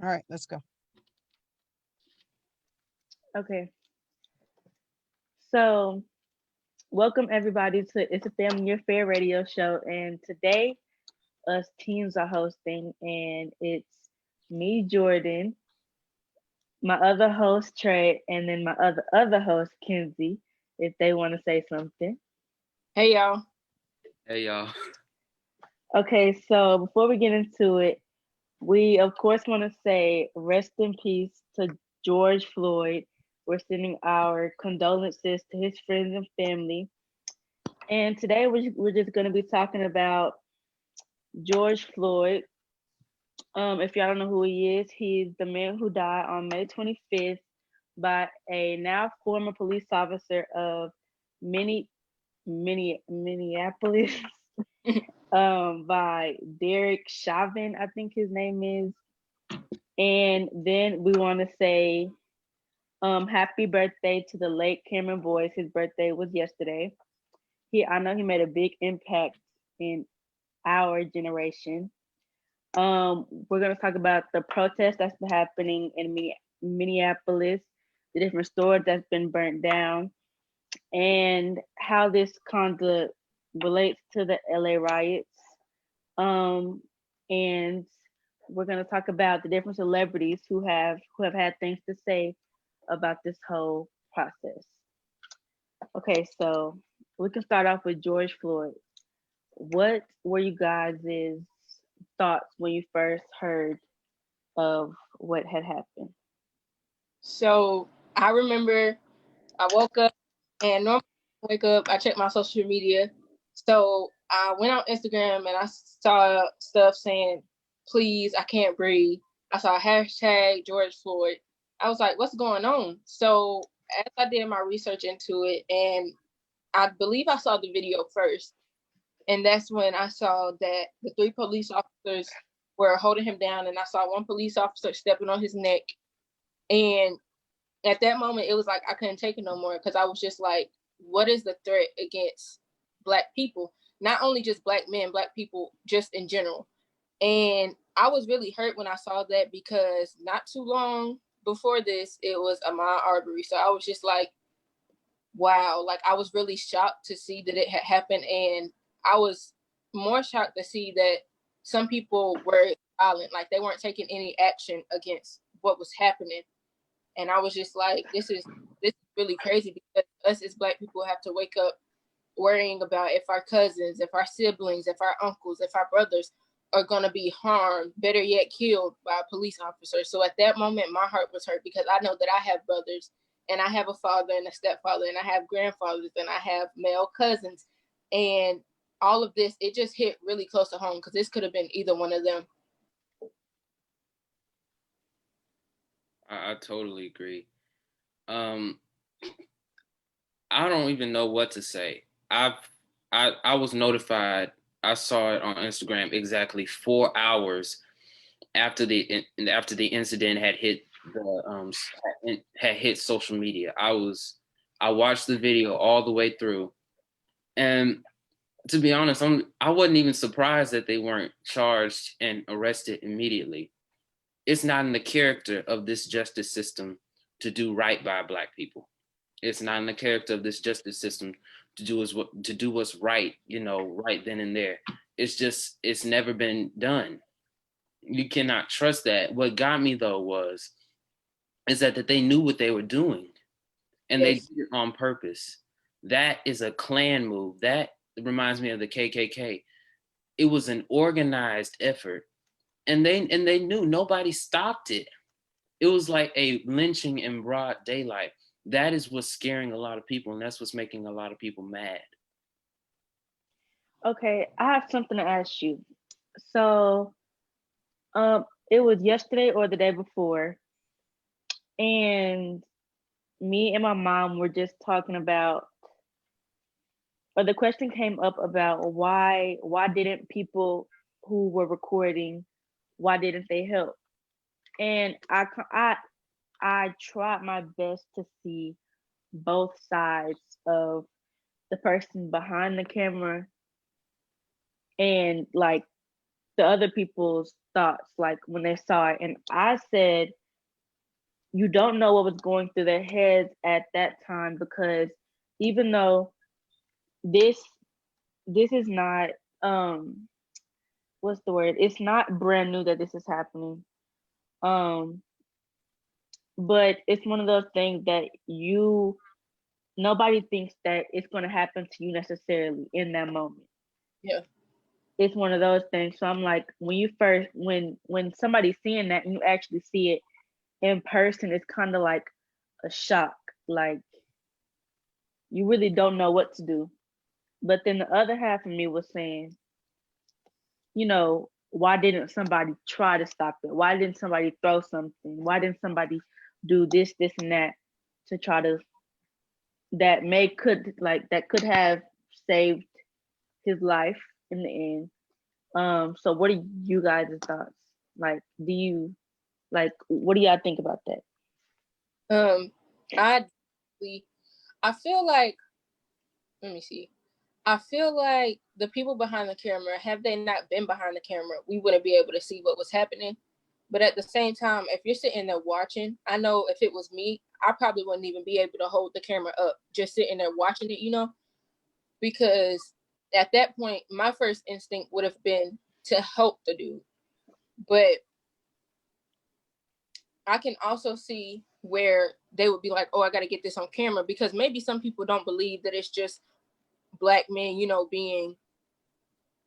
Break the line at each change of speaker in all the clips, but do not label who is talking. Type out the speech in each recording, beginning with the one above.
All right, let's go.
Okay, so welcome everybody to It's a Family Your Fair radio show. And today, us teams are hosting, and it's me, Jordan, my other host, Trey, and then my other host, Kenzie, if they want to say something.
Hey y'all.
Hey y'all.
Okay, so before we get into it, we of course want to say rest in peace to George Floyd. We're sending our condolences to his friends and family. And today we're just going to be talking about George Floyd. If y'all don't know who he is, he's the man who died on May 25th by a now former police officer of Minne- Minneapolis, by Derek Chauvin, I think his name is. And then we want to say happy birthday to the late Cameron Boyce. His birthday was yesterday. I know he made a big impact in our generation. We're gonna talk about the protest that's been happening in Minneapolis, the different stores that's been burnt down, and how this kind of relates to the LA riots. And we're gonna talk about the different celebrities who have had things to say about this whole process. Okay, so we can start off with George Floyd. What were you guys' thoughts when you first heard of what had happened?
So I remember I woke up and normally when I wake up, I check my social media. So I went on Instagram and I saw stuff saying, please, I can't breathe. I saw hashtag George Floyd. I was like, what's going on? So as I did my research into it, and I believe I saw the video first. And that's when I saw that the three police officers were holding him down, and I saw one police officer stepping on his neck. And at that moment, it was like I couldn't take it no more because I was just like, what is the threat against Black people? Not only just Black men, Black people just in general. And I was really hurt when I saw that because not too long before this, it was Ahmaud Arbery. So I was just like, wow, like I was really shocked to see that it had happened. And I was more shocked to see that some people were silent, like they weren't taking any action against what was happening. And I was just like, this is really crazy because us as Black people have to wake up worrying about if our cousins, if our siblings, if our uncles, if our brothers are going to be harmed, better yet killed by a police officer. So at that moment, my heart was hurt because I know that I have brothers and I have a father and a stepfather and I have grandfathers and I have male cousins. And all of this, it just hit really close to home because this could have been either one of them.
I totally agree. Um, I don't even know what to say. I was notified. I saw it on Instagram exactly 4 hours after the incident had hit had hit social media. I watched the video all the way through, and to be honest, I wasn't even surprised that they weren't charged and arrested immediately. It's not in the character of this justice system to do right by Black people. It's not in the character of this justice system to do what's right, right then and there. It's never been done. You cannot trust that. What got me though is that they knew what they were doing, and they
Yes.
did it on purpose. That is a Klan move. That reminds me of the KKK. It was an organized effort, and they knew nobody stopped it. It was like a lynching in broad daylight. That is what's scaring a lot of people, and that's what's making a lot of people mad.
Okay, I have something to ask you. So, it was yesterday or the day before, and me and my mom were just talking about, or the question came up about why didn't people who were recording, why didn't they help? And I tried my best to see both sides of the person behind the camera and like the other people's thoughts, like when they saw it. And I said, you don't know what was going through their heads at that time, because even though this is not what's the word? It's not brand new that this is happening. But it's one of those things that nobody thinks that it's going to happen to you necessarily in that moment.
Yeah.
It's one of those things. So I'm like, when somebody's seeing that and you actually see it in person, it's kind of like a shock. Like, you really don't know what to do. But then the other half of me was saying, why didn't somebody try to stop it? Why didn't somebody throw something? Why didn't somebody do this, and that to try to that could have saved his life in the end. So what are you guys' thoughts? Like, what do y'all think about that?
I feel like, let me see. I feel like the people behind the camera, have they not been behind the camera, we wouldn't be able to see what was happening. But at the same time, if you're sitting there watching, I know if it was me, I probably wouldn't even be able to hold the camera up, just sitting there watching it, because at that point, my first instinct would have been to help the dude. But I can also see where they would be like, oh, I got to get this on camera, because maybe some people don't believe that it's just Black men,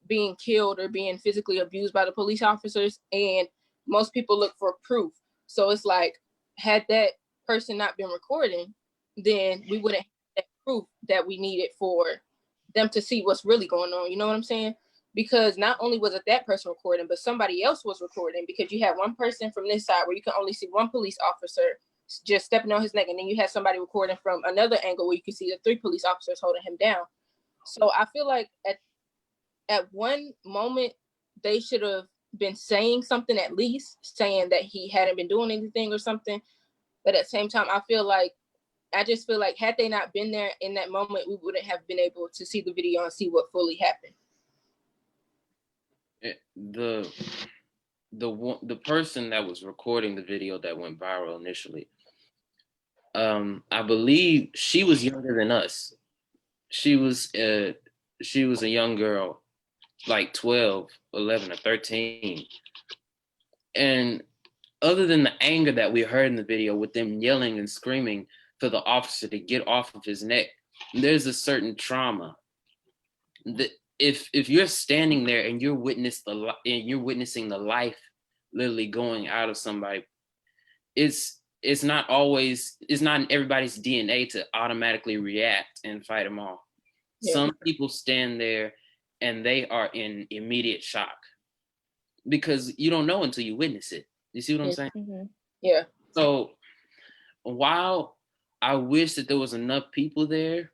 being killed or being physically abused by the police officers. And most people look for proof. So it's like, had that person not been recording, then we wouldn't have that proof that we needed for them to see what's really going on. You know what I'm saying? Because not only was it that person recording, but somebody else was recording, because you had one person from this side where you can only see one police officer just stepping on his neck. And then you had somebody recording from another angle where you can see the 3 police officers holding him down. So I feel like at one moment, they should have been saying something, at least saying that he hadn't been doing anything or something. But at the same time, I just feel like had they not been there in that moment, we wouldn't have been able to see the video and see what fully happened.
The person that was recording the video that went viral initially, I believe she was younger than us. She was a young girl, like 12, 11, or 13. And other than the anger that we heard in the video with them yelling and screaming for the officer to get off of his neck, there's a certain trauma that if you're standing there and you're witnessing the life literally going out of somebody, it's not in everybody's DNA to automatically react and fight them off. Yeah. Some people stand there and they are in immediate shock because you don't know until you witness it. You see what I'm saying?
Mm-hmm.
Yeah.
So while I wish that there was enough people there,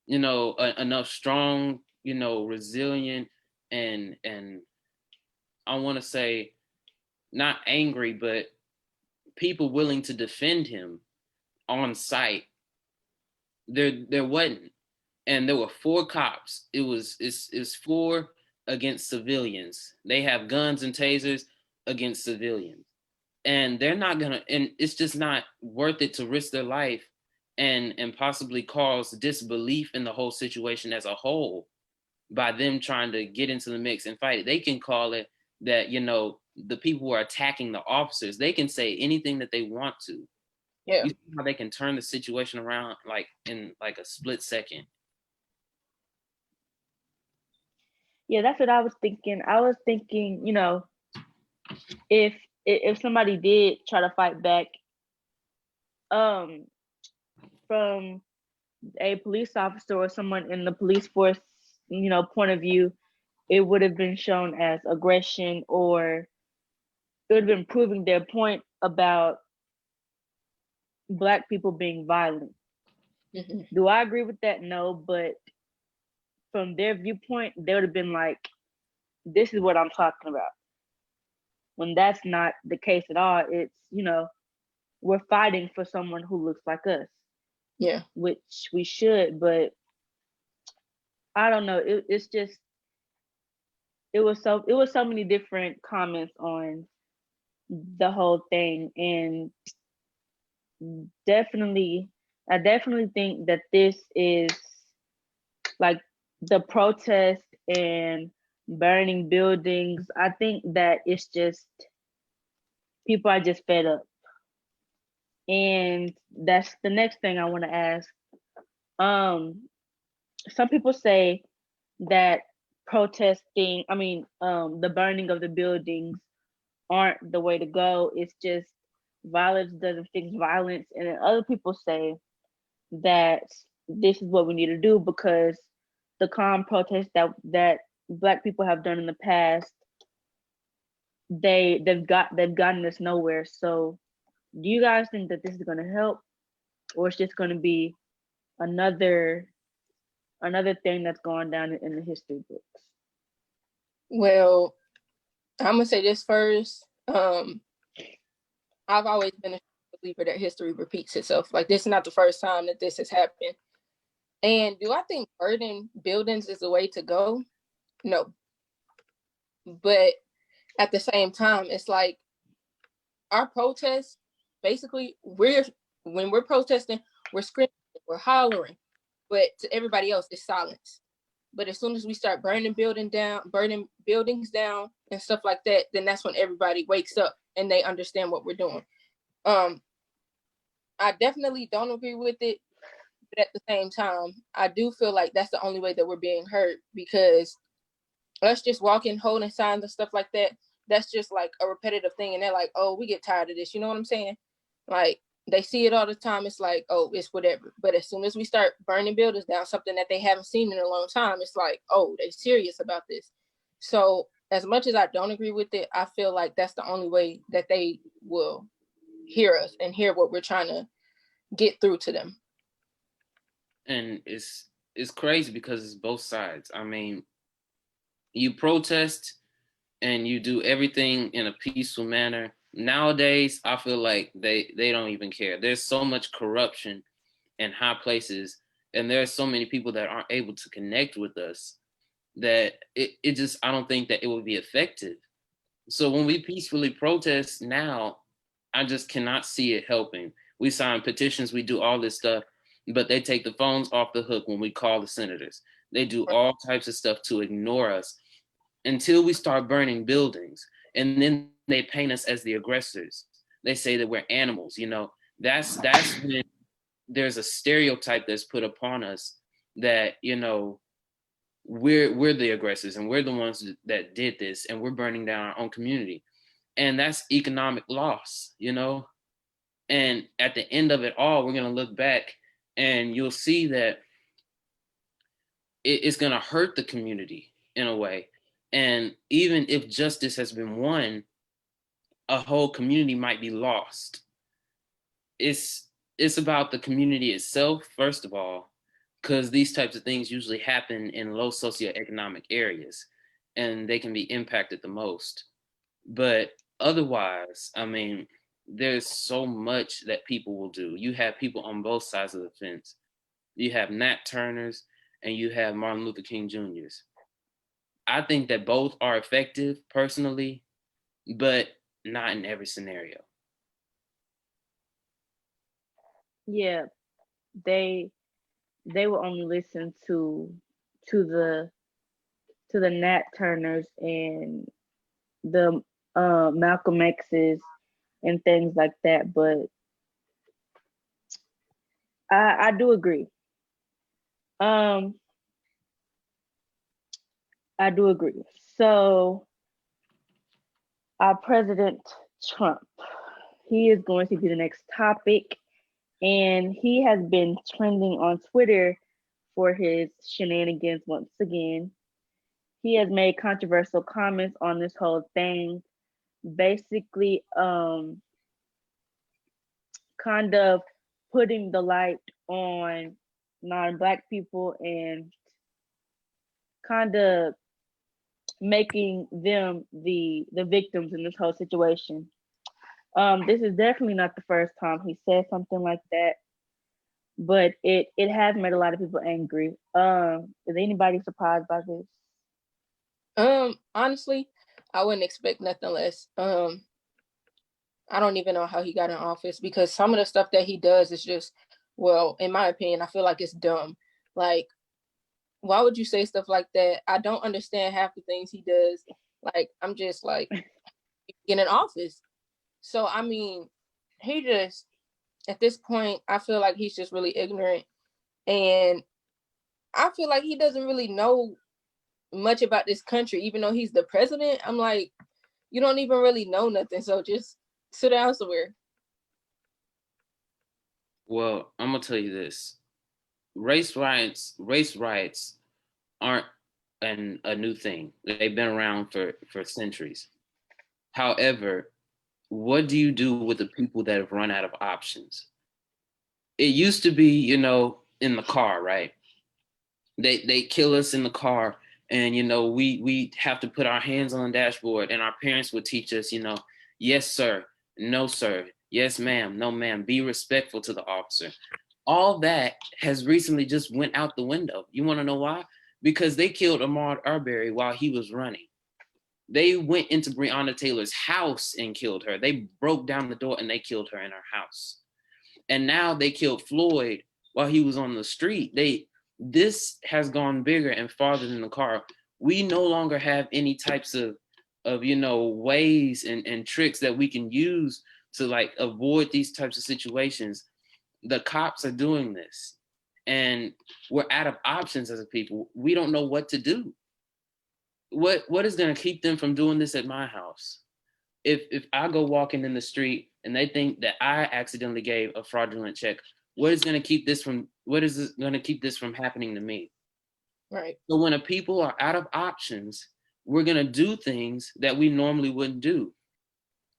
enough strong, resilient and I want to say not angry, but people willing to defend him on site, there wasn't. And there were 4 cops. It's 4 against civilians. They have guns and tasers against civilians. And they're not and it's just not worth it to risk their life and possibly cause disbelief in the whole situation as a whole by them trying to get into the mix and fight it. They can call it that, the people who are attacking the officers, they can say anything that they want to.
Yeah.
You see how they can turn the situation around like in like a split second.
Yeah, that's what I was thinking. I was thinking, if somebody did try to fight back, from a police officer or someone in the police force, point of view, it would have been shown as aggression, or it would have been proving their point about Black people being violent.
Mm-hmm.
Do I agree with that? No, but from their viewpoint, they would have been like, this is what I'm talking about. When that's not the case at all. It's, we're fighting for someone who looks like us.
Yeah.
Which we should, but I don't know. It's just, it was so many different comments on the whole thing, and definitely I definitely think that this is like the protest and burning buildings. I think that it's just people are just fed up. And that's the next thing I want to ask. Some people say that the burning of the buildings aren't the way to go. It's just violence doesn't fix violence. And then other people say that this is what we need to do because the calm protests that Black people have done in the past, they've gotten us nowhere. So do you guys think that this is gonna help, or it's just gonna be another thing that's going down in the history books?
Well, I'm gonna say this first. I've always been a believer that history repeats itself. Like, this is not the first time that this has happened. And do I think burning buildings is the way to go? No. But at the same time, it's like our protests, basically, when we're protesting, we're screaming, we're hollering, but to everybody else, it's silence. But as soon as we start burning buildings down and stuff like that, then that's when everybody wakes up and they understand what we're doing. I definitely don't agree with it, but at the same time, I do feel like that's the only way that we're being heard, because us just walking, holding signs and stuff like that, that's just like a repetitive thing. And they're like, oh, we get tired of this. You know what I'm saying? Like, they see it all the time. It's like, oh, it's whatever. But as soon as we start burning buildings down, something that they haven't seen in a long time, it's like, oh, they're serious about this. So as much as I don't agree with it, I feel like that's the only way that they will hear us and hear what we're trying to get through to them.
And it's crazy because it's both sides. I mean, you protest and you do everything in a peaceful manner. Nowadays, I feel like they don't even care. There's so much corruption in high places, and there's so many people that aren't able to connect with us that it just, I don't think that it would be effective. So when we peacefully protest now, I just cannot see it helping. We sign petitions, we do all this stuff, but they take the phones off the hook when we call the senators. They do all types of stuff to ignore us until we start burning buildings. And then they paint us as the aggressors. They say that we're animals, you know. That's when there's a stereotype that's put upon us that, you know, we're the aggressors and we're the ones that did this, and we're burning down our own community. And that's economic loss, you know. And at the end of it all, we're going to look back and you'll see that it's going to hurt the community in a way. And even if justice has been won, a whole community might be lost. It's about the community itself, first of all, because these types of things usually happen in low socioeconomic areas and they can be impacted the most. But otherwise, I mean, there's so much that people will do. You have people on both sides of the fence. You have Nat Turners and you have Martin Luther King Jr.'s. I think that both are effective personally, but not in every scenario.
Yeah, they will only listen to the Nat Turners and the Malcolm X's and things like that. But I do agree. I do agree. So our President Trump, he is going to be the next topic, and he has been trending on Twitter for his shenanigans once again. He has made controversial comments on this whole thing, basically kind of putting the light on non-Black people and kind of making them the victims in this whole situation. This is definitely not the first time he said something like that, but it has made a lot of people angry. Is anybody surprised by this?
Honestly, I wouldn't expect nothing less. I don't even know how he got in office, because some of the stuff that he does is just, well, in my opinion, I feel like it's dumb. Like, why would you say stuff like that? I don't understand half the things he does. Like, I'm just like, get in office. So, I mean, he just, at this point, I feel like he's just really ignorant. And I feel like he doesn't really know much about this country, even though he's the president. I'm like, you don't even really know nothing. So just sit down somewhere.
Well, I'm gonna tell you this: race riots aren't a new thing. They've been around for centuries. However, what do you do with the people that have run out of options? It used to be, in the car, right? They kill us in the car, and we have to put our hands on the dashboard, and our parents would teach us, yes sir, no sir, yes ma'am, no ma'am, be respectful to the officer. All that has recently just went out the window. You want to know why? Because they killed Ahmaud Arbery while he was running. They went into Breonna Taylor's house and killed her. They broke down the door and they killed her in her house. And now they killed Floyd while he was on the street. This has gone bigger and farther than the car. We no longer have any types of ways and tricks that we can use to like avoid these types of situations. The cops are doing this, and we're out of options as a people. We don't know what to do. What is going to keep them from doing this at my house? If I go walking in the street and they think that I accidentally gave a fraudulent check, what is going to keep this from happening to me?
Right.
So when a people are out of options, we're going to do things that we normally wouldn't do.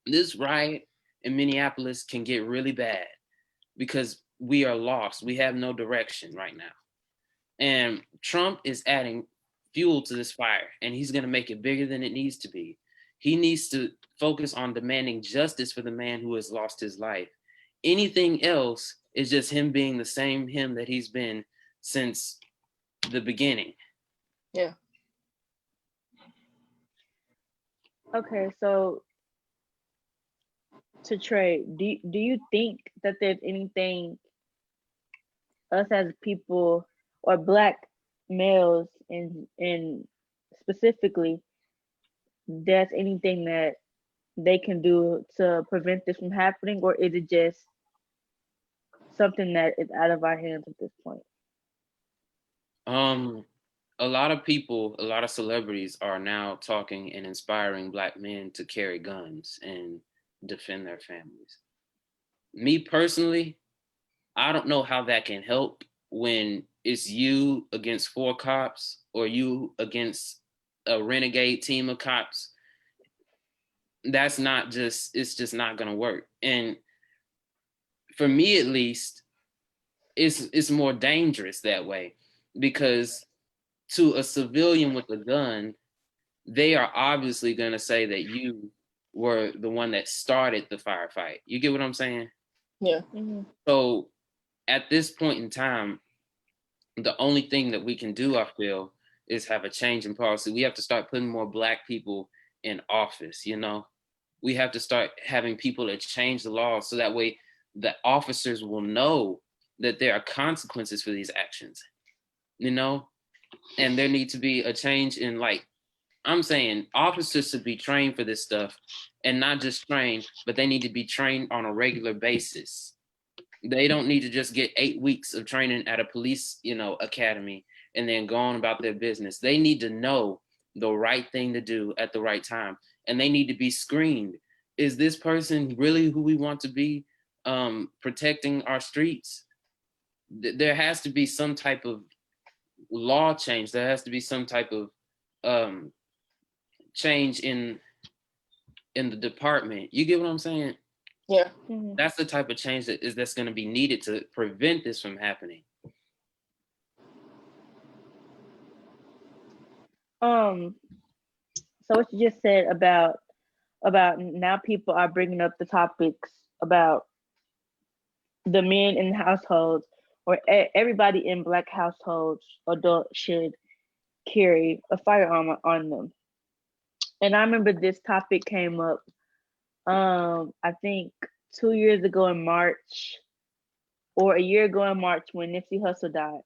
This riot in Minneapolis can get really bad because we are lost. We have no direction right now. And Trump is adding fuel to this fire, and he's going to make it bigger than it needs to be. He needs to focus on demanding justice for the man who has lost his life. Anything else is just him being the same him that he's been since the beginning.
Yeah.
Okay, so to Trey, do you think that there's anything us as people or Black males in specifically, there's anything that they can do to prevent this from happening, or is it just something that is out of our hands at this point?
A lot of people, a lot of celebrities are now talking and inspiring Black men to carry guns and defend their families. Me personally, I don't know how that can help when it's you against 4 cops or you against a renegade team of cops. It's just not gonna work. And for me at least, it's more dangerous that way, because to a civilian with a gun, they are obviously gonna say that you were the one that started the firefight. You get what I'm saying?
Yeah.
Mm-hmm.
So at this point in time, the only thing that we can do, I feel, is have a change in policy. We have to start putting more Black people in office, We have to start having people that change the law so that way the officers will know that there are consequences for these actions, And there needs to be a change in, like, I'm saying officers should be trained for this stuff, and not just trained, but they need to be trained on a regular basis. They don't need to just get 8 weeks of training at a police, academy and then go on about their business. They need to know the right thing to do at the right time, and they need to be screened. Is this person really who we want to be protecting our streets? There has to be some type of law change. There has to be some type of change in the department. You get what I'm saying?
Yeah.
Mm-hmm.
That's the type of change that's going to be needed to prevent this from happening.
So what you just said about now people are bringing up the topics about the men in households, or everybody in Black households, adults should carry a firearm on them. And I remember this topic came up, I think 2 years ago in March, or a year ago in March when Nipsey Hussle died.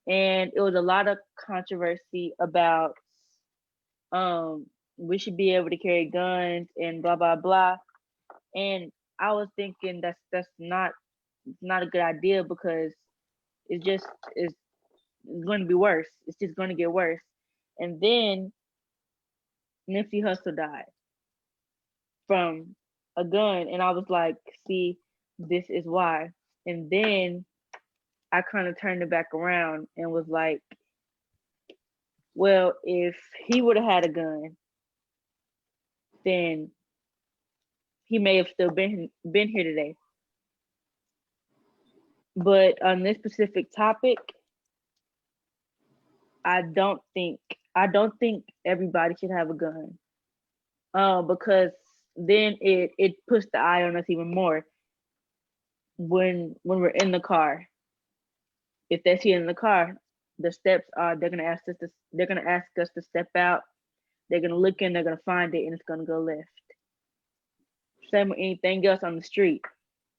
And it was a lot of controversy about we should be able to carry guns and blah blah blah. And I was thinking that's not a good idea, because it just is going to be worse. It's just going to get worse. And then Nipsey Hussle died from a gun, and I was like, see, this is why. And then I kind of turned it back around and was like, well, if he would have had a gun, then he may have still been here today. But on this specific topic, I don't think everybody should have a gun. Because then it puts the eye on us even more when we're in the car. If they see it in the car, the steps are they're gonna ask us to step out. They're gonna look in, they're gonna find it, and it's gonna go left. Same with anything else on the street.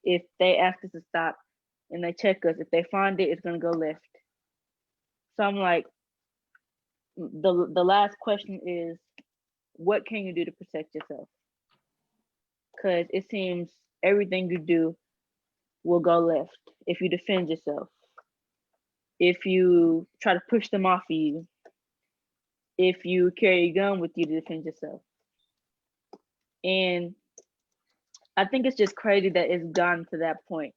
If they ask us to stop and they check us, if they find it, it's gonna go left. So I'm like, the last question is, what can you do to protect yourself? Because it seems everything you do will go left if you defend yourself. If you try to push them off of you, if you carry a gun with you to defend yourself. And I think it's just crazy that it's gotten to that point.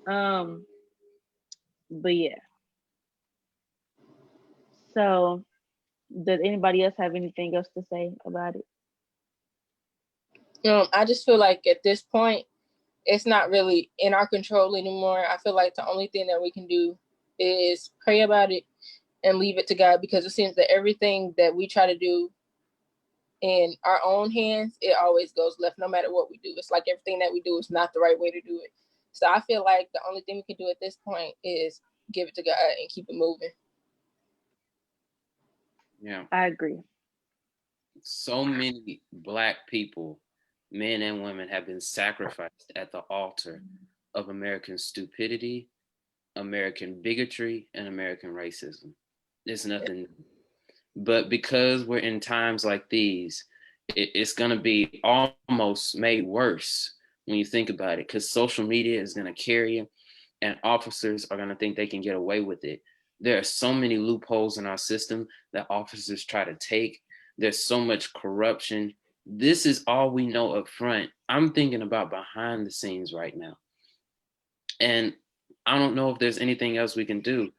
But yeah. So, does anybody else have anything else to say about it?
I just feel like at this point, it's not really in our control anymore. I feel like the only thing that we can do is pray about it and leave it to God, because it seems that everything that we try to do in our own hands, it always goes left no matter what we do. It's like everything that we do is not the right way to do it. So I feel like the only thing we can do at this point is give it to God and keep it moving.
Yeah.
I agree.
So many Black people, men and women, have been sacrificed at the altar of American stupidity, American bigotry, and American racism. It's nothing. But because we're in times like these, it's going to be almost made worse when you think about it, because social media is going to carry it, and officers are going to think they can get away with it. There are so many loopholes in our system that officers try to take. There's so much corruption. This is all we know up front. I'm thinking about behind the scenes right now. And I don't know if there's anything else we can do.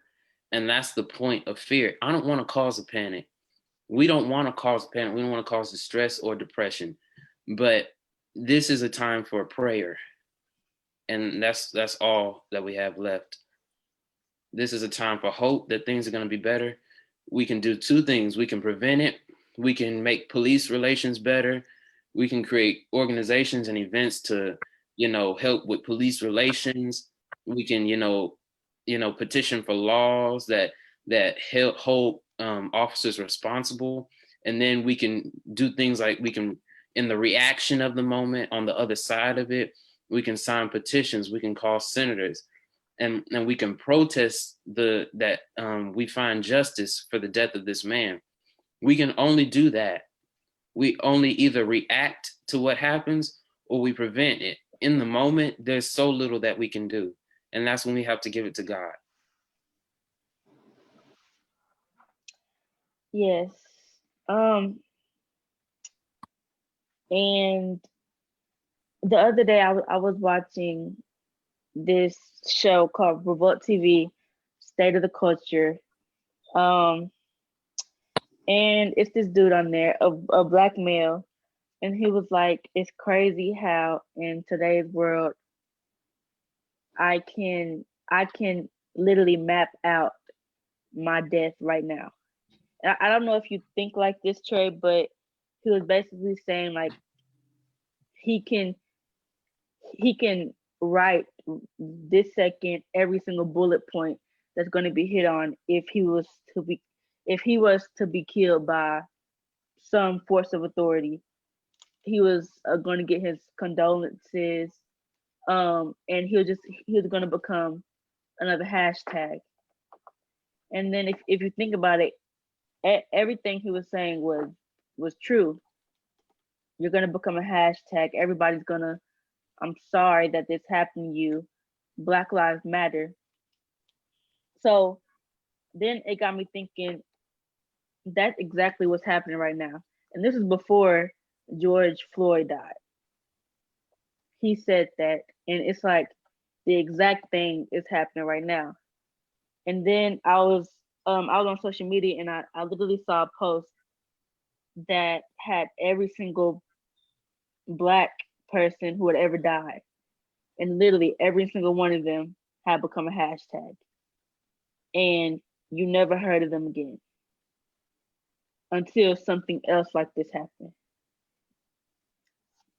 And that's the point of fear. I don't want to cause a panic. We don't want to cause panic. We don't want to cause distress or depression. But this is a time for prayer. And that's all that we have left. This is a time for hope that things are going to be better. We can do two things. We can prevent it. We can make police relations better. We can create organizations and events to, help with police relations. We can, petition for laws that hold officers responsible. And then we can do things like we can, in the reaction of the moment, on the other side of it, we can sign petitions. We can call senators. And we can protest that we find justice for the death of this man. We can only do that. We only either react to what happens or we prevent it. In the moment, there's so little that we can do. And that's when we have to give it to God.
Yes. And the other day I was watching this show called Revolt TV, State of the Culture. And it's this dude on there, a Black male, and he was like, it's crazy how in today's world I can literally map out my death right now. And I don't know if you think like this, Trey, but he was basically saying like he can write this second every single bullet point that's going to be hit on if he was to be killed by some force of authority. He was going to get his condolences, and he was going to become another hashtag. And then if you think about it, everything he was saying was true. You're going to become a hashtag. Everybody's going to, I'm sorry that this happened to you. Black Lives Matter. So then it got me thinking, that's exactly what's happening right now. And this is before George Floyd died. He said that, and it's like the exact thing is happening right now. And then I was on social media, and I literally saw a post that had every single Black person who had ever died, and literally every single one of them had become a hashtag, and you never heard of them again until something else like this happened.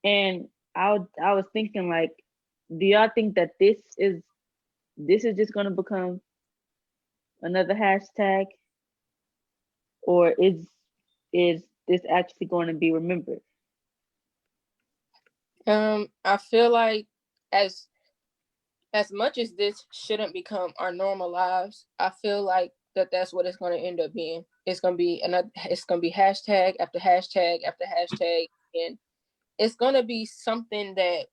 And I was thinking, like, do y'all think that this is just going to become another hashtag, or is this actually going to be remembered?
I feel like as much as this shouldn't become our normal lives, I feel like that's what it's going to end up being. It's going to be hashtag after hashtag after hashtag, and it's going to be something that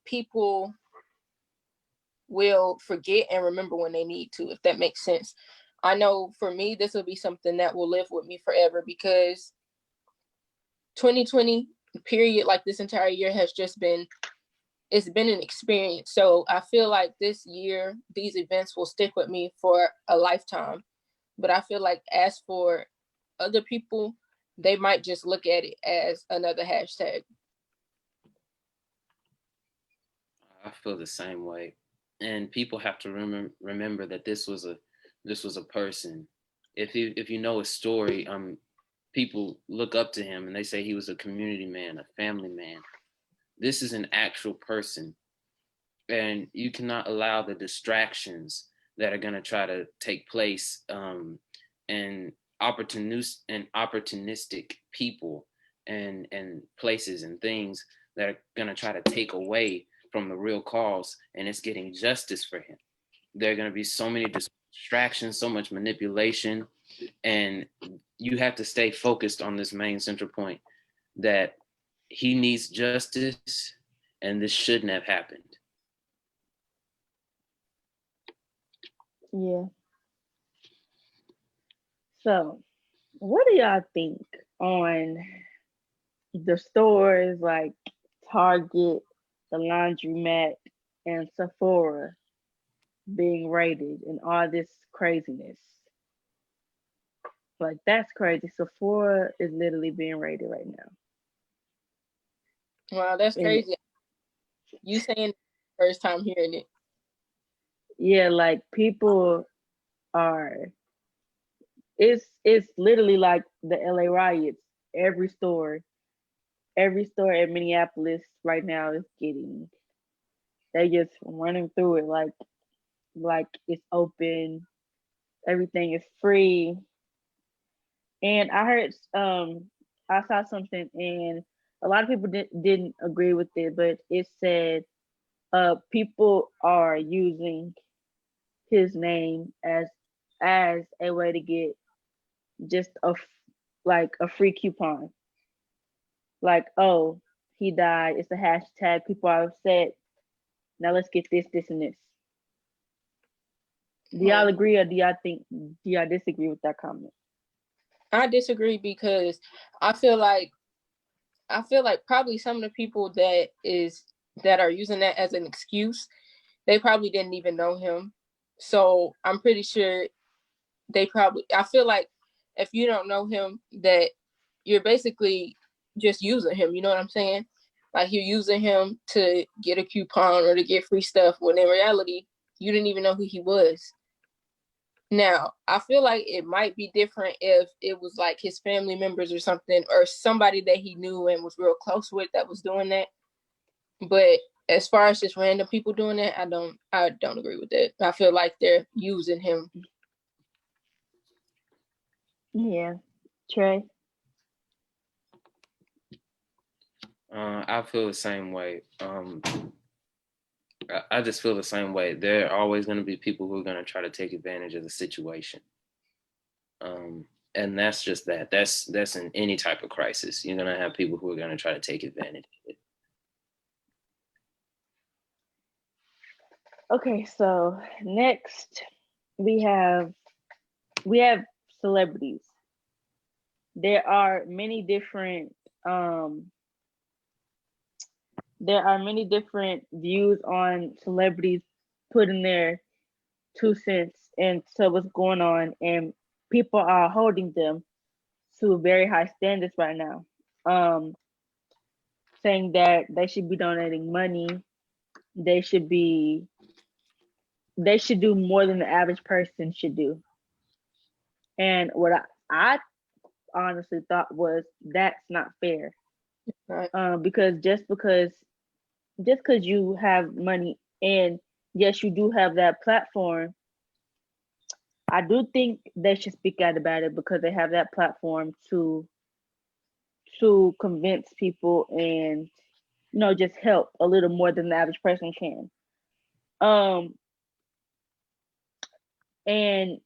people will forget and remember when they need to, if that makes sense. I know for me, this will be something that will live with me forever, because 2020 period, like this entire year, has just been, it's been an experience. So I feel like this year, these events will stick with me for a lifetime. But I feel like as for other people, they might just look at it as another hashtag.
I feel the same way, and people have to remember that this was a person. If you know his story, people look up to him and they say he was a community man, a family man. This is an actual person, and you cannot allow the distractions that are going to try to take place, and opportunistic people and places and things that are going to try to take away from the real cause, and it's getting justice for him. There are going to be so many distractions, so much manipulation, and you have to stay focused on this main central point, that he needs justice, and this shouldn't have happened.
Yeah. So, what do y'all think on the stores like Target, the laundromat, and Sephora being raided and all this craziness? Like, that's crazy. Sephora is literally being raided right now.
Wow, that's crazy. You saying first time hearing it.
Yeah, like people are, it's literally like the LA riots. Every store in Minneapolis right now is getting, they just running through it like it's open, everything is free. And I heard I saw something, and a lot of people didn't agree with it, but it said people are using his name as a way to get just a free coupon. Like, oh, he died, it's a hashtag, people are upset, now let's get this, and this. Do y'all agree, or do y'all disagree with that comment?
I disagree, because I feel like probably some of the people that are using that as an excuse, they probably didn't even know him. So I'm pretty sure I feel like if you don't know him, that you're basically just using him. You know what I'm saying? Like, you're using him to get a coupon or to get free stuff, when in reality, you didn't even know who he was. Now, I feel like it might be different if it was like his family members or something, or somebody that he knew and was real close with that was doing that. But as far as just random people doing that, I don't agree with that. I feel like they're using him.
Yeah. Trey?
I feel the same way. I just feel the same way. There are always going to be people who are going to try to take advantage of the situation. And that's just that. That's in any type of crisis. You're going to have people who are going to try to take advantage of it.
Okay, so next we have celebrities. There are many different views on celebrities putting their 2 cents into what's going on, and people are holding them to very high standards right now. Saying that they should be donating money, they should do more than the average person should do. And what I honestly thought was that's not fair.
Right.
Because just because you have money, and yes, you do have that platform, I do think they should speak out about it because they have that platform to convince people and just help a little more than the average person can. And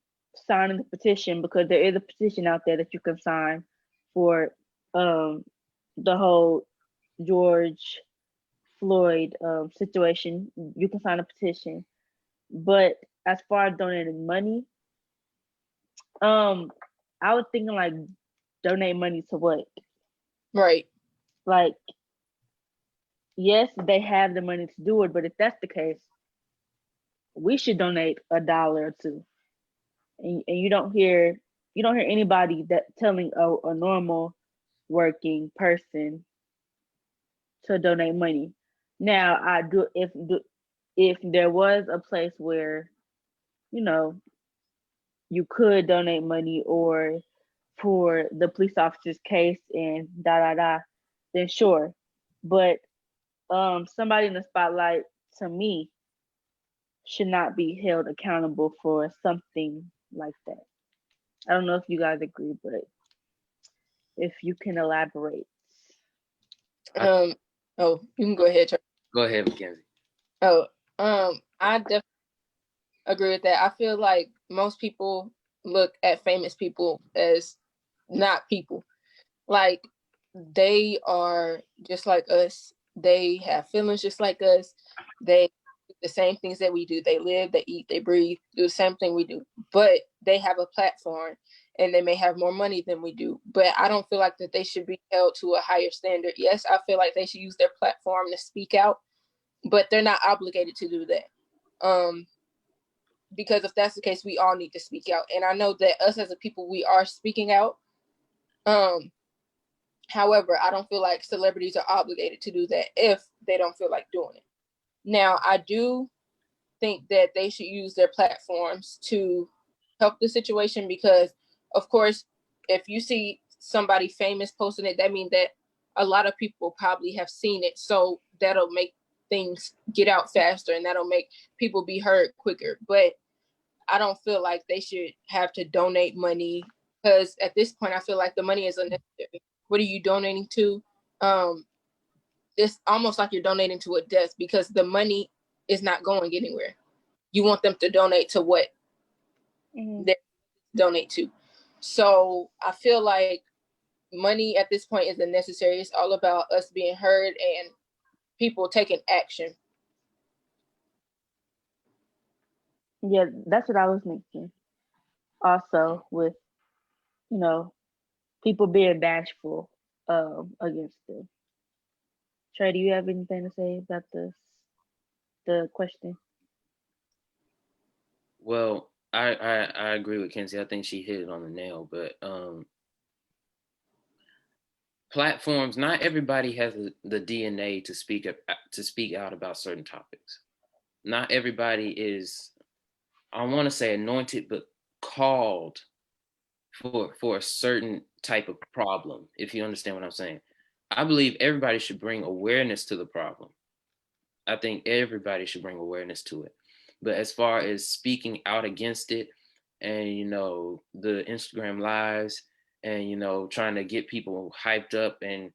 signing the petition, because there is a petition out there that you can sign for the whole George Floyd situation. You can sign a petition, but as far as donating money, I was thinking like donate money to what?
Right.
Like, yes, they have the money to do it, but if that's the case, we should donate $1 or $2. And you don't hear anybody that telling a normal working person to donate money. Now, I do if there was a place where you could donate money, or for the police officer's case and then sure. But somebody in the spotlight, to me, should not be held accountable for something like that. I don't know if you guys agree, but if you can elaborate.
Oh, you can go ahead, Trey.
Go ahead, McKynzie.
Oh, I definitely agree with that. I feel like most people look at famous people as not people. Like, they are just like us. They have feelings just like us. They do the same things that we do. They live, they eat, they breathe, do the same thing we do. But they have a platform, and they may have more money than we do. But I don't feel like that they should be held to a higher standard. Yes, I feel like they should use their platform to speak out, but they're not obligated to do that. Because if that's the case, we all need to speak out. And I know that us as a people, we are speaking out. However, I don't feel like celebrities are obligated to do that if they don't feel like doing it. Now, I do think that they should use their platforms to help the situation, because, of course, if you see somebody famous posting it, that means that a lot of people probably have seen it. So that'll make things get out faster, and that'll make people be heard quicker. But I don't feel like they should have to donate money, because at this point, I feel like the money is unnecessary. What are you donating to? It's almost like you're donating to a death, because the money is not going anywhere. You want them to donate to what they donate to. So I feel like money at this point is unnecessary. It's all about us being heard and people taking action.
Yeah, that's what I was thinking. Also, with people being bashful against them. Trey, do you have anything to say about the question?
Well, I agree with Kenzie. I think she hit it on the nail. But platforms, not everybody has the DNA to speak out about certain topics. Not everybody is, I want to say, anointed, but called for a certain type of problem, if you understand what I'm saying. I believe everybody should bring awareness to the problem. I think everybody should bring awareness to it. But as far as speaking out against it, and the Instagram lives, and trying to get people hyped up and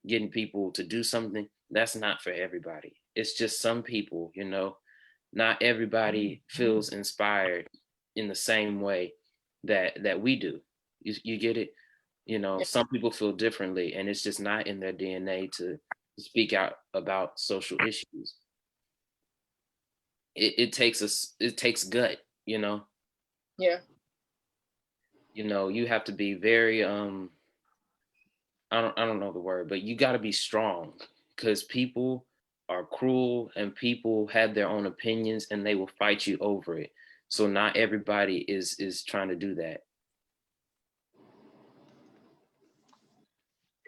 getting people to do something, that's not for everybody. It's just some people, you know, not everybody feels inspired in the same way that we do. You get it? You know, some people feel differently, and it's just not in their DNA to speak out about social issues. It takes gut, you know.
Yeah.
You know, you have to be very I don't know the word, but you got to be strong, because people are cruel and people have their own opinions and they will fight you over it. So not everybody is trying to do that.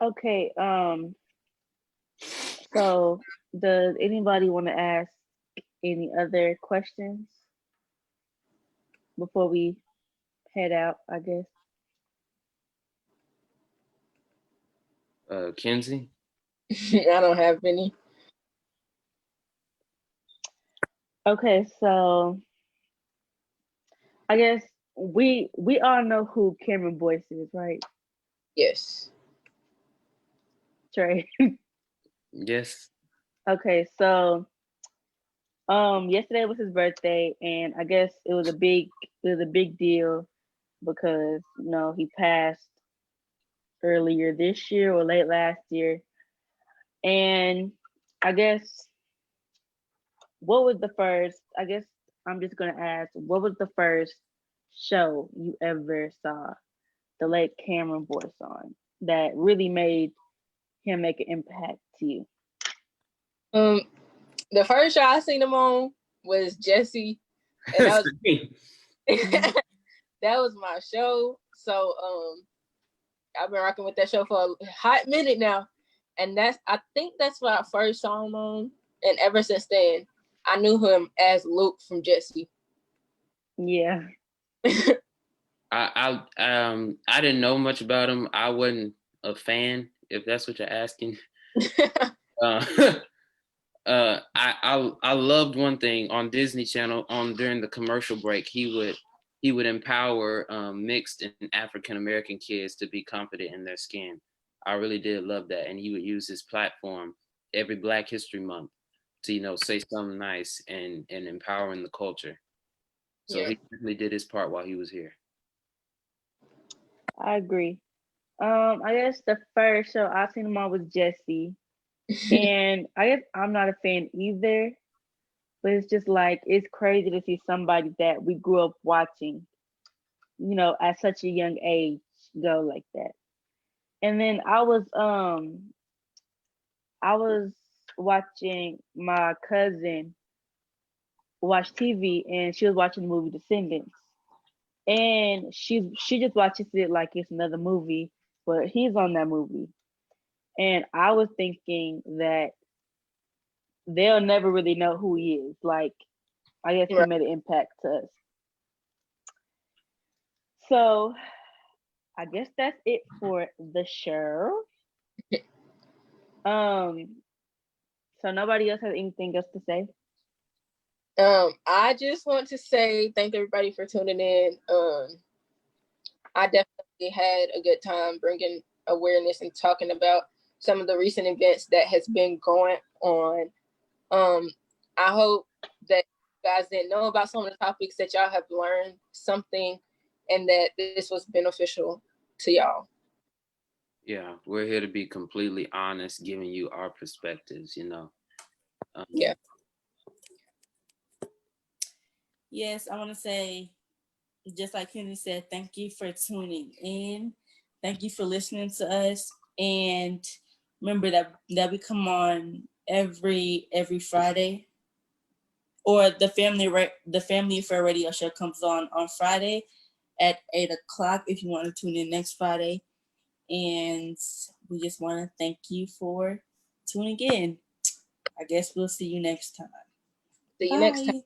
Okay. So does anybody want to ask any other questions before we head out, I guess?
Kenzie?
I don't have any.
Okay, so I guess we all know who Cameron Boyce is, right?
Yes.
Trey.
Yes.
Okay, so yesterday was his birthday, and I guess it was a big deal because he passed earlier this year or late last year. And I guess what was the first, I guess I'm just gonna ask, what was the first show you ever saw the late Cameron Boyce on that really made him make an impact to you?
The first show I seen him on was Jesse, and that was my show. So I've been rocking with that show for a hot minute now, and I think that's what I first saw him on, and ever since then, I knew him as Luke from Jesse.
Yeah.
I didn't know much about him. I wasn't a fan, if that's what you're asking. I loved one thing on Disney Channel during the commercial break. He would empower mixed and African American kids to be confident in their skin. I really did love that, and he would use his platform every Black History Month to say something nice and empowering the culture. So yeah. He really did his part while he was here.
I agree. I guess the first show I seen him on was Jesse. And I guess I'm not a fan either, but it's just like, it's crazy to see somebody that we grew up watching, at such a young age go like that. And then I was watching my cousin watch TV, and she was watching the movie Descendants. And she just watches it like it's another movie, but he's on that movie. And I was thinking that they'll never really know who he is. Like, I guess he made an impact to us. So I guess that's it for the show. So nobody else has anything else to say?
I just want to say thank everybody for tuning in. I definitely had a good time bringing awareness and talking about some of the recent events that has been going on. I hope that you guys didn't know about some of the topics, that y'all have learned something and that this was beneficial to y'all.
Yeah, we're here to be completely honest, giving you our perspectives,
Yeah.
Yes, I want to say, just like Kenny said, thank you for tuning in. Thank you for listening to us. And remember that we come on every Friday, or the Family Affair radio show comes on Friday at 8:00 if you want to tune in next Friday. And we just want to thank you for tuning in. I guess we'll see you next time.
See you next time.